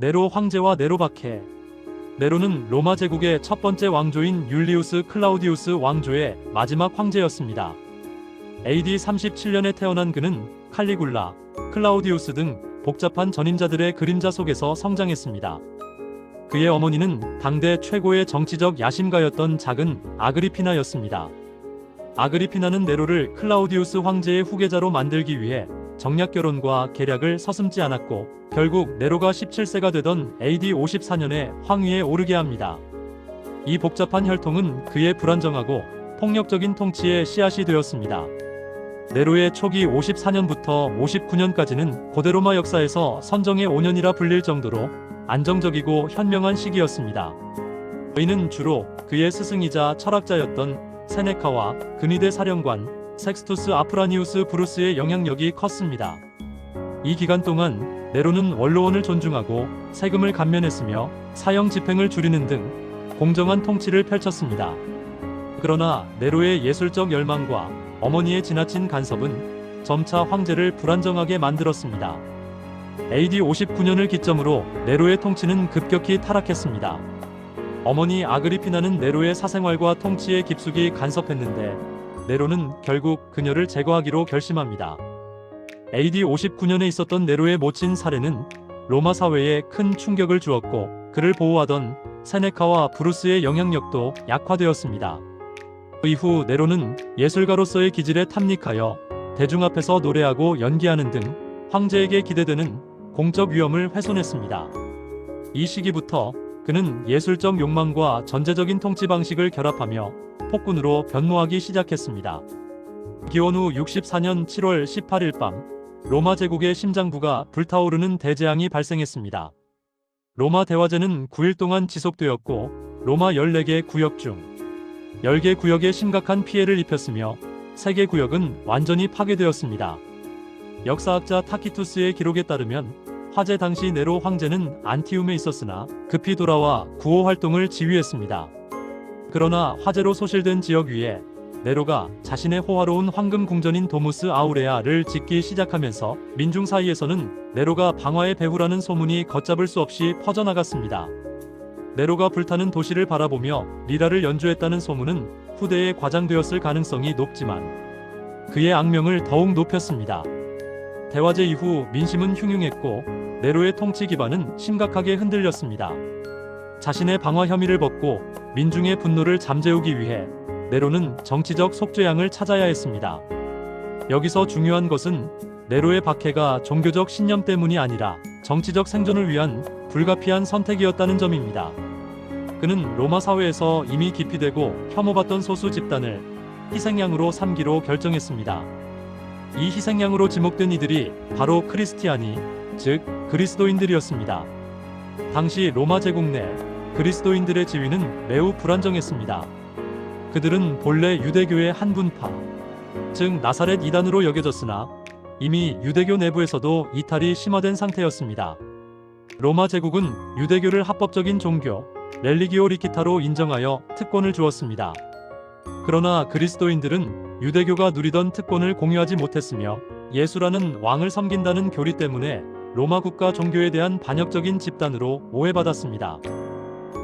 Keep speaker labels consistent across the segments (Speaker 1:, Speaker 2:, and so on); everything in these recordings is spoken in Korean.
Speaker 1: 네로 황제와 네로 박해. 네로는 로마 제국의 첫 번째 왕조인 율리우스 클라우디우스 왕조의 마지막 황제였습니다. AD 37년에 태어난 그는 칼리굴라, 클라우디우스 등 복잡한 전임자들의 그림자 속에서 성장했습니다. 그의 어머니는 당대 최고의 정치적 야심가였던 작은 아그리피나였습니다. 아그리피나는 네로를 클라우디우스 황제의 후계자로 만들기 위해 정략 결혼과 계략을 서슴지 않았고 결국 네로가 17세가 되던 AD 54년에 황위에 오르게 합니다. 이 복잡한 혈통은 그의 불안정하고 폭력적인 통치의 씨앗이 되었습니다. 네로의 초기 54년부터 59년까지는 고대 로마 역사에서 선정의 5년이라 불릴 정도로 안정적이고 현명한 시기였습니다. 그는 주로 그의 스승이자 철학자였던 세네카와 근위대 사령관 섹스투스 아프라니우스 브루스의 영향력이 컸습니다. 이 기간 동안 네로는 원로원을 존중하고 세금을 감면했으며 사형 집행을 줄이는 등 공정한 통치를 펼쳤습니다. 그러나 네로의 예술적 열망과 어머니의 지나친 간섭은 점차 황제를 불안정하게 만들었습니다. AD 59년을 기점으로 네로의 통치는 급격히 타락했습니다. 어머니 아그리피나는 네로의 사생활과 통치에 깊숙이 간섭했는데 네로는 결국 그녀를 제거하기로 결심합니다. AD 59년에 있었던 네로의 모친 살해는 로마 사회에 큰 충격을 주었고 그를 보호하던 세네카와 브루스의 영향력도 약화되었습니다. 그 이후 네로는 예술가로서의 기질에 탐닉하여 대중 앞에서 노래하고 연기하는 등 황제에게 기대되는 공적 위엄을 훼손했습니다. 이 시기부터 그는 예술적 욕망과 전제적인 통치 방식을 결합하며 폭군으로 변모하기 시작했습니다. 기원 후 64년 7월 18일 밤 로마 제국의 심장부가 불타오르는 대재앙이 발생했습니다. 로마 대화제는 9일 동안 지속되었고 로마 14개 구역 중 10개 구역에 심각한 피해를 입혔으며 3개 구역은 완전히 파괴되었습니다. 역사학자 타키투스의 기록에 따르면 화재 당시 네로 황제는 안티움에 있었으나 급히 돌아와 구호 활동을 지휘했습니다. 그러나 화재로 소실된 지역 위에 네로가 자신의 호화로운 황금 궁전인 도무스 아우레아를 짓기 시작하면서 민중 사이에서는 네로가 방화의 배후라는 소문이 걷잡을 수 없이 퍼져나갔습니다. 네로가 불타는 도시를 바라보며 리라를 연주했다는 소문은 후대에 과장되었을 가능성이 높지만 그의 악명을 더욱 높였습니다. 대화제 이후 민심은 흉흉했고 네로의 통치 기반은 심각하게 흔들렸습니다. 자신의 방화 혐의를 벗고 민중의 분노를 잠재우기 위해 네로는 정치적 속죄양을 찾아야 했습니다. 여기서 중요한 것은 네로의 박해가 종교적 신념 때문이 아니라 정치적 생존을 위한 불가피한 선택이었다는 점입니다. 그는 로마 사회에서 이미 기피되고 혐오받던 소수 집단을 희생양으로 삼기로 결정했습니다. 이 희생양으로 지목된 이들이 바로 크리스티아니, 즉 그리스도인들이었습니다. 당시 로마 제국 내 그리스도인들의 지위는 매우 불안정했습니다. 그들은 본래 유대교의 한 분파, 즉 나사렛 이단으로 여겨졌으나 이미 유대교 내부에서도 이탈이 심화된 상태였습니다. 로마 제국은 유대교를 합법적인 종교, 렐리기오 리키타로 인정하여 특권을 주었습니다. 그러나 그리스도인들은 유대교가 누리던 특권을 공유하지 못했으며 예수라는 왕을 섬긴다는 교리 때문에 로마 국가 종교에 대한 반역적인 집단으로 오해받았습니다.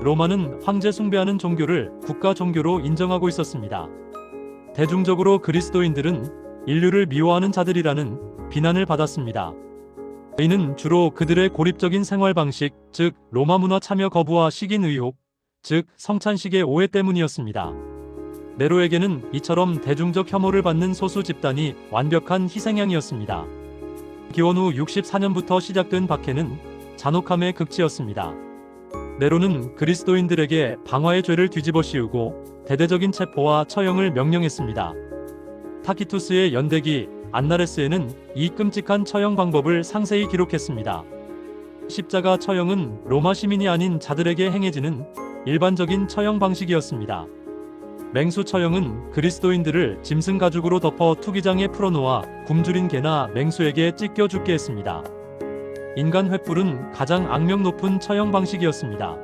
Speaker 1: 로마는 황제 숭배하는 종교를 국가 종교로 인정하고 있었습니다. 대중적으로 그리스도인들은 인류를 미워하는 자들이라는 비난을 받았습니다. 이는 주로 그들의 고립적인 생활 방식, 즉 로마 문화 참여 거부와 식인 의혹, 즉 성찬식의 오해 때문이었습니다. 네로에게는 이처럼 대중적 혐오를 받는 소수 집단이 완벽한 희생양이었습니다. 기원 후 64년부터 시작된 박해는 잔혹함의 극치였습니다. 네로는 그리스도인들에게 방화의 죄를 뒤집어 씌우고 대대적인 체포와 처형을 명령했습니다. 타키투스의 연대기 안나레스에는 이 끔찍한 처형 방법을 상세히 기록했습니다. 십자가 처형은 로마 시민이 아닌 자들에게 행해지는 일반적인 처형 방식이었습니다. 맹수 처형은 그리스도인들을 짐승 가죽으로 덮어 투기장에 풀어놓아 굶주린 개나 맹수에게 찢겨 죽게 했습니다. 인간 횃불은 가장 악명 높은 처형 방식이었습니다.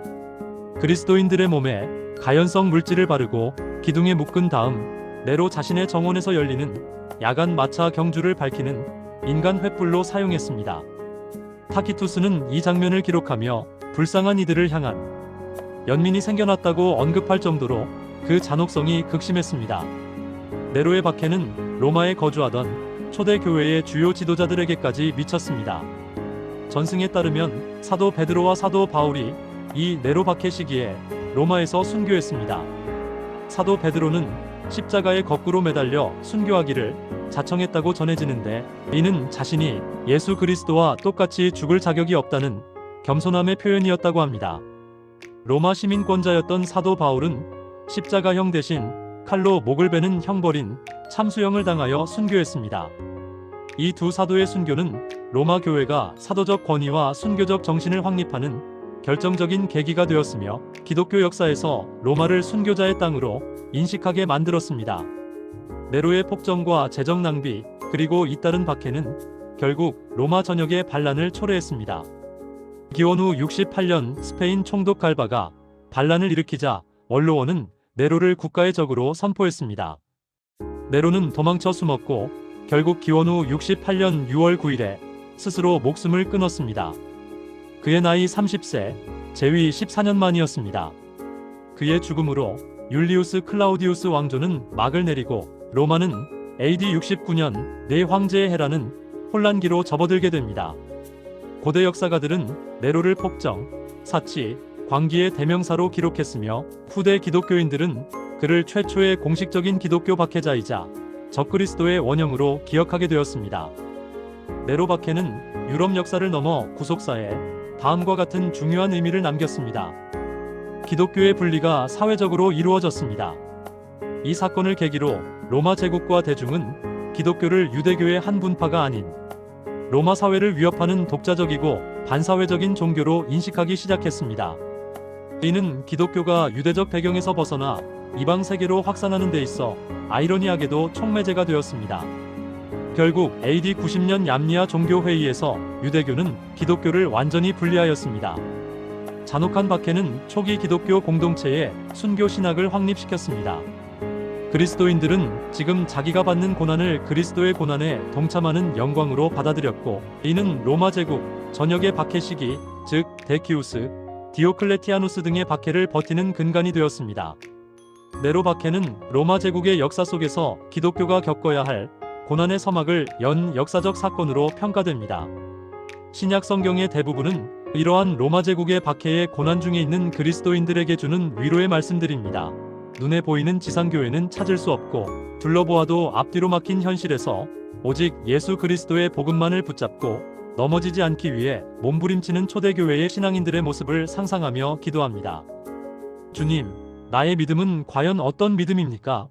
Speaker 1: 그리스도인들의 몸에 가연성 물질을 바르고 기둥에 묶은 다음 네로 자신의 정원에서 열리는 야간 마차 경주를 밝히는 인간 횃불로 사용했습니다. 타키투스는 이 장면을 기록하며 불쌍한 이들을 향한 연민이 생겨났다고 언급할 정도로 그 잔혹성이 극심했습니다. 네로의 박해는 로마에 거주하던 초대 교회의 주요 지도자들에게까지 미쳤습니다. 전승에 따르면 사도 베드로와 사도 바울이 이 네로 박해 시기에 로마에서 순교했습니다. 사도 베드로는 십자가에 거꾸로 매달려 순교하기를 자청했다고 전해지는데, 이는 자신이 예수 그리스도와 똑같이 죽을 자격이 없다는 겸손함의 표현이었다고 합니다. 로마 시민권자였던 사도 바울은 십자가형 대신 칼로 목을 베는 형벌인 참수형을 당하여 순교했습니다. 이 두 사도의 순교는 로마 교회가 사도적 권위와 순교적 정신을 확립하는 결정적인 계기가 되었으며, 기독교 역사에서 로마를 순교자의 땅으로 인식하게 만들었습니다. 네로의 폭정과 재정 낭비, 그리고 잇따른 박해는 결국 로마 전역의 반란을 초래했습니다. 기원 후 68년 스페인 총독 갈바가 반란을 일으키자 원로원은 네로를 국가의 적으로 선포했습니다. 네로는 도망쳐 숨었고 결국 기원 후 68년 6월 9일에 스스로 목숨을 끊었습니다. 그의 나이 30세, 재위 14년 만이었습니다. 그의 죽음으로 율리우스 클라우디우스 왕조는 막을 내리고 로마는 AD 69년 네 황제의 해라는 혼란기로 접어들게 됩니다. 고대 역사가들은 네로를 폭정, 사치, 광기의 대명사로 기록했으며, 후대 기독교인들은 그를 최초의 공식적인 기독교 박해자이자 적그리스도의 원형으로 기억하게 되었습니다. 네로 박해는 유럽 역사를 넘어 구속사에 다음과 같은 중요한 의미를 남겼습니다. 기독교의 분리가 사회적으로 이루어졌습니다. 이 사건을 계기로 로마 제국과 대중은 기독교를 유대교의 한 분파가 아닌 로마 사회를 위협하는 독자적이고 반사회적인 종교로 인식하기 시작했습니다. 이는 기독교가 유대적 배경에서 벗어나 이방 세계로 확산하는 데 있어 아이러니하게도 촉매제가 되었습니다. 결국 AD 90년 얌리아 종교회의에서 유대교는 기독교를 완전히 분리하였습니다. 잔혹한 박해는 초기 기독교 공동체의 순교 신학을 확립시켰습니다. 그리스도인들은 지금 자기가 받는 고난을 그리스도의 고난에 동참하는 영광으로 받아들였고, 이는 로마 제국 전역의 박해 시기, 즉 데키우스, 디오클레티아누스 등의 박해를 버티는 근간이 되었습니다. 네로 박해는 로마 제국의 역사 속에서 기독교가 겪어야 할 고난의 서막을 연 역사적 사건으로 평가됩니다. 신약 성경의 대부분은 이러한 로마 제국의 박해의 고난 중에 있는 그리스도인들에게 주는 위로의 말씀들입니다. 눈에 보이는 지상교회는 찾을 수 없고, 둘러보아도 앞뒤로 막힌 현실에서 오직 예수 그리스도의 복음만을 붙잡고 넘어지지 않기 위해 몸부림치는 초대교회의 신앙인들의 모습을 상상하며 기도합니다. 주님, 나의 믿음은 과연 어떤 믿음입니까?